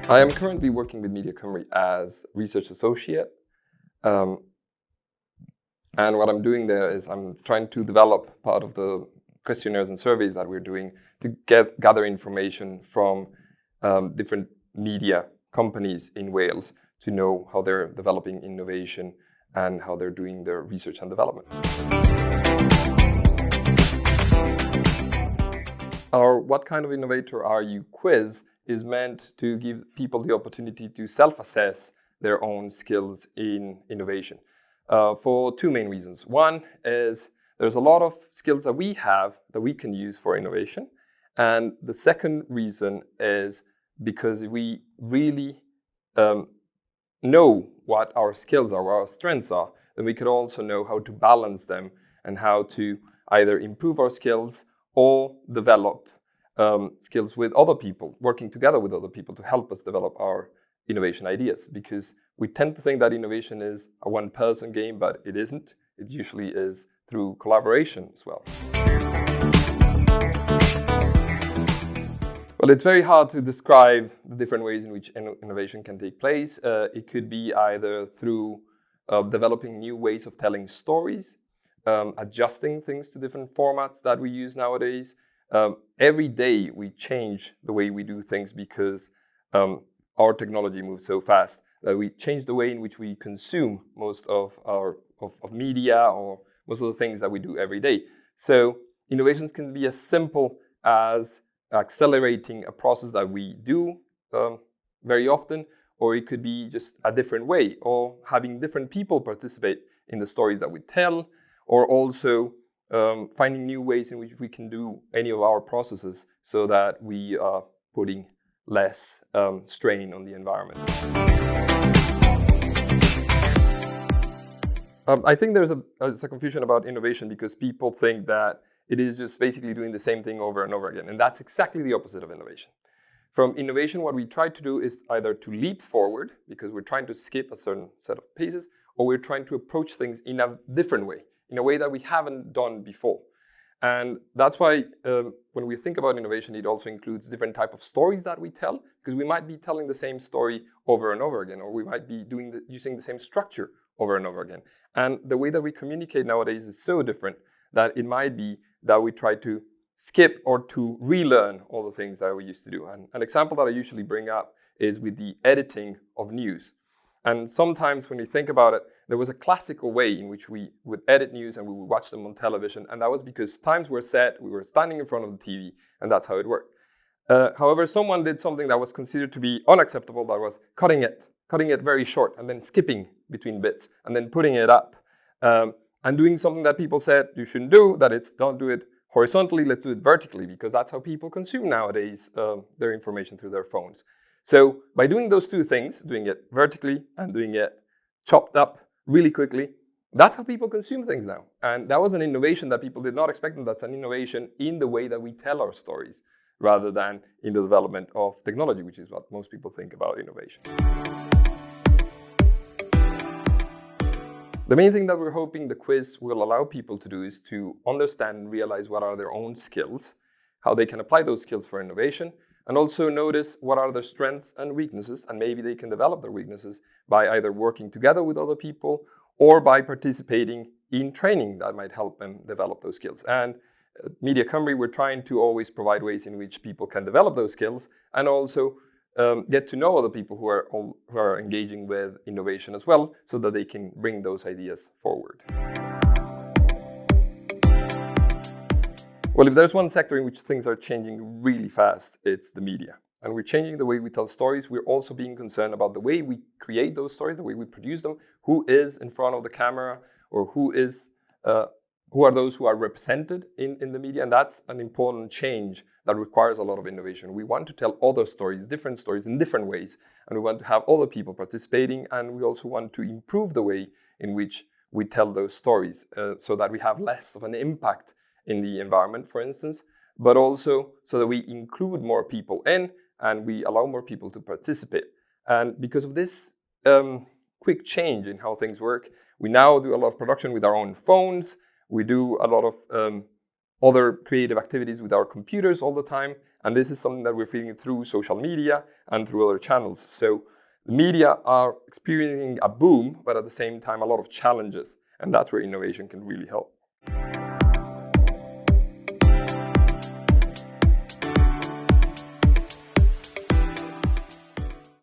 I am currently working with Media Cymru as research associate. And what I'm doing there is I'm trying to develop part of the questionnaires and surveys that we're doing to gather information from different media companies in Wales to know how they're developing innovation and how they're doing their research and development. Our What Kind of Innovator Are You quiz is meant to give people the opportunity to self-assess their own skills in innovation for two main reasons. One is there's a lot of skills that we have that we can use for innovation. And the second reason is because we really know what our skills are, what our strengths are, then we could also know how to balance them and how to either improve our skills or develop skills with other people, working together with other people to help us develop our innovation ideas. Because we tend to think that innovation is a one-person game, but it isn't. It usually is through collaboration as well. Well, it's very hard to describe the different ways in which innovation can take place. It could be either through developing new ways of telling stories, adjusting things to different formats that we use nowadays. Every day we change the way we do things because our technology moves so fast that we change the way in which we consume most of our media or most of the things that we do every day. So innovations can be as simple as accelerating a process that we do very often, or it could be just a different way, or having different people participate in the stories that we tell, or also finding new ways in which we can do any of our processes so that we are putting less strain on the environment. I think there's a confusion about innovation because people think that it is just basically doing the same thing over and over again. And that's exactly the opposite of innovation. From innovation, what we try to do is either to leap forward, because we're trying to skip a certain set of paces, or we're trying to approach things in a different way, in a way that we haven't done before. And that's why when we think about innovation, it also includes different types of stories that we tell, because we might be telling the same story over and over again, or we might be using the same structure over and over again. And the way that we communicate nowadays is so different that it might be that we try to skip or to relearn all the things that we used to do. And an example that I usually bring up is with the editing of news. And sometimes when you think about it, there was a classical way in which we would edit news and we would watch them on television. And that was because times were set, we were standing in front of the TV, and that's how it worked. However, someone did something that was considered to be unacceptable, that was cutting it very short and then skipping between bits and then putting it up. And doing something that people said you shouldn't do, that it's don't do it horizontally, let's do it vertically, because that's how people consume nowadays their information through their phones. So by doing those two things, doing it vertically and doing it chopped up really quickly, that's how people consume things now. And that was an innovation that people did not expect, and that's an innovation in the way that we tell our stories, rather than in the development of technology, which is what most people think about innovation. The main thing that we're hoping the quiz will allow people to do is to understand and realize what are their own skills, how they can apply those skills for innovation, and also notice what are their strengths and weaknesses, and maybe they can develop their weaknesses by either working together with other people or by participating in training that might help them develop those skills. And at Media Cymru, we're trying to always provide ways in which people can develop those skills and also get to know other people who are engaging with innovation as well, so that they can bring those ideas forward. Well, if there's one sector in which things are changing really fast, it's the media. And we're changing the way we tell stories. We're also being concerned about the way we create those stories, the way we produce them, who is in front of the camera, or who are those who are represented in the media. And that's an important change that requires a lot of innovation. We want to tell other stories, different stories in different ways. And we want to have other people participating. And we also want to improve the way in which we tell those stories so that we have less of an impact in the environment, for instance, but also so that we include more people in and we allow more people to participate. And because of this quick change in how things work, we now do a lot of production with our own phones. We do a lot of other creative activities with our computers all the time. And this is something that we're feeling through social media and through other channels. So the media are experiencing a boom, but at the same time, a lot of challenges. And that's where innovation can really help.